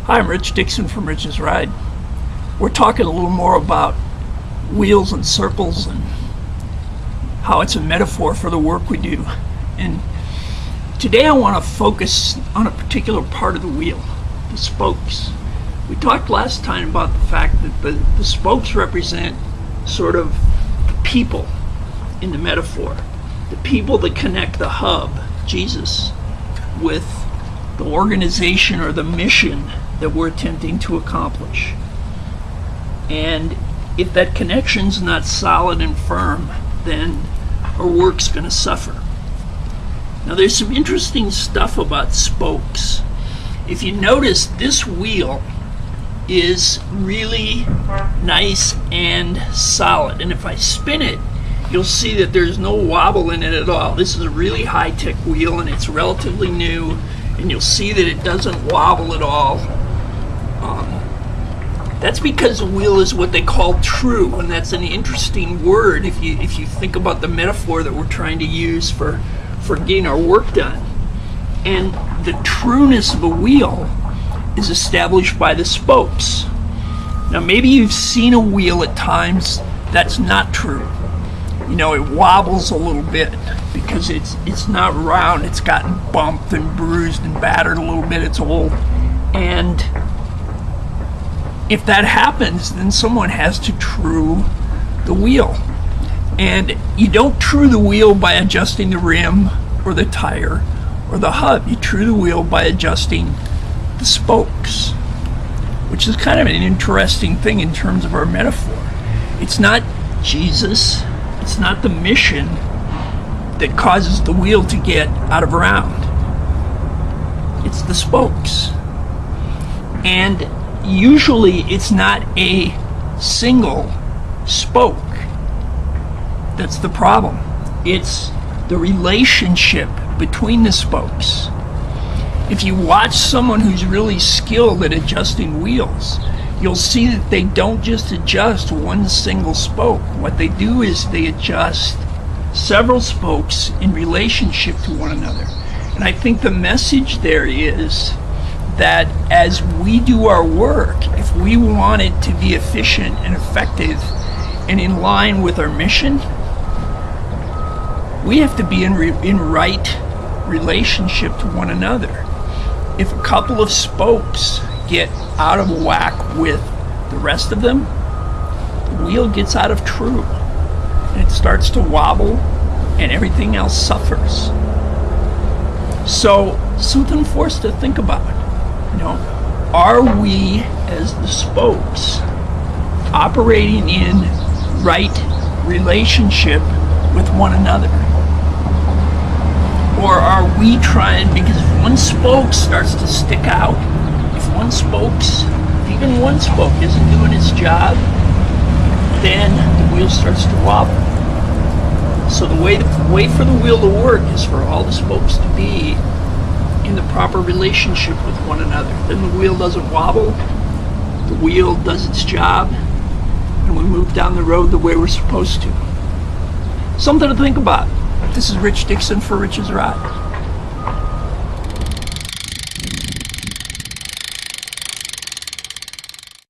Hi, I'm Rich Dixon from Rich's Ride. We're talking a little more about wheels and circles and how it's a metaphor for the work we do. And today I want to focus on a particular part of the wheel, the spokes. We talked last time about the fact that the spokes represent sort of people in the metaphor. The people that connect the hub, Jesus, with the organization or the mission that we're attempting to accomplish. And if that connection's not solid and firm, then our work's going to suffer. Now there's some interesting stuff about spokes. If you notice, this wheel is really nice and solid, and if I spin it, you'll see that there's no wobble in it at all. This is a really high-tech wheel and it's relatively new, and you'll see that it doesn't wobble at all. That's because the wheel is what they call true, and that's an interesting word if you think about the metaphor that we're trying to use for getting our work done. And the trueness of a wheel is established by the spokes. Now maybe you've seen a wheel at times that's not true. You know, it wobbles a little bit because it's not round. It's gotten bumped and bruised and battered a little bit. It's old. And if that happens, then someone has to true the wheel. And you don't true the wheel by adjusting the rim or the tire or the hub. You true the wheel by adjusting the spokes, which is kind of an interesting thing in terms of our metaphor. It's not Jesus, it's not the mission that causes the wheel to get out of round. It's the spokes. And usually it's not a single spoke that's the problem. It's the relationship between the spokes. If you watch someone who's really skilled at adjusting wheels, you'll see that they don't just adjust one single spoke. What they do is they adjust several spokes in relationship to one another. And I think the message there is that as we do our work, if we want it to be efficient and effective and in line with our mission, we have to be in right relationship to one another. If a couple of spokes get out of whack with the rest of them, the wheel gets out of true and it starts to wobble and everything else suffers. So something for us to think about. You know, are we as the spokes operating in right relationship with one another? Or are we trying, because if one spoke starts to stick out, if even one spoke isn't doing its job, then the wheel starts to wobble. So the way for the wheel to work is for all the spokes to be in the proper relationship with one another. Then the wheel doesn't wobble, the wheel does its job, and we move down the road the way we're supposed to. Something to think about. This is Rich Dixon for Rich's Ride.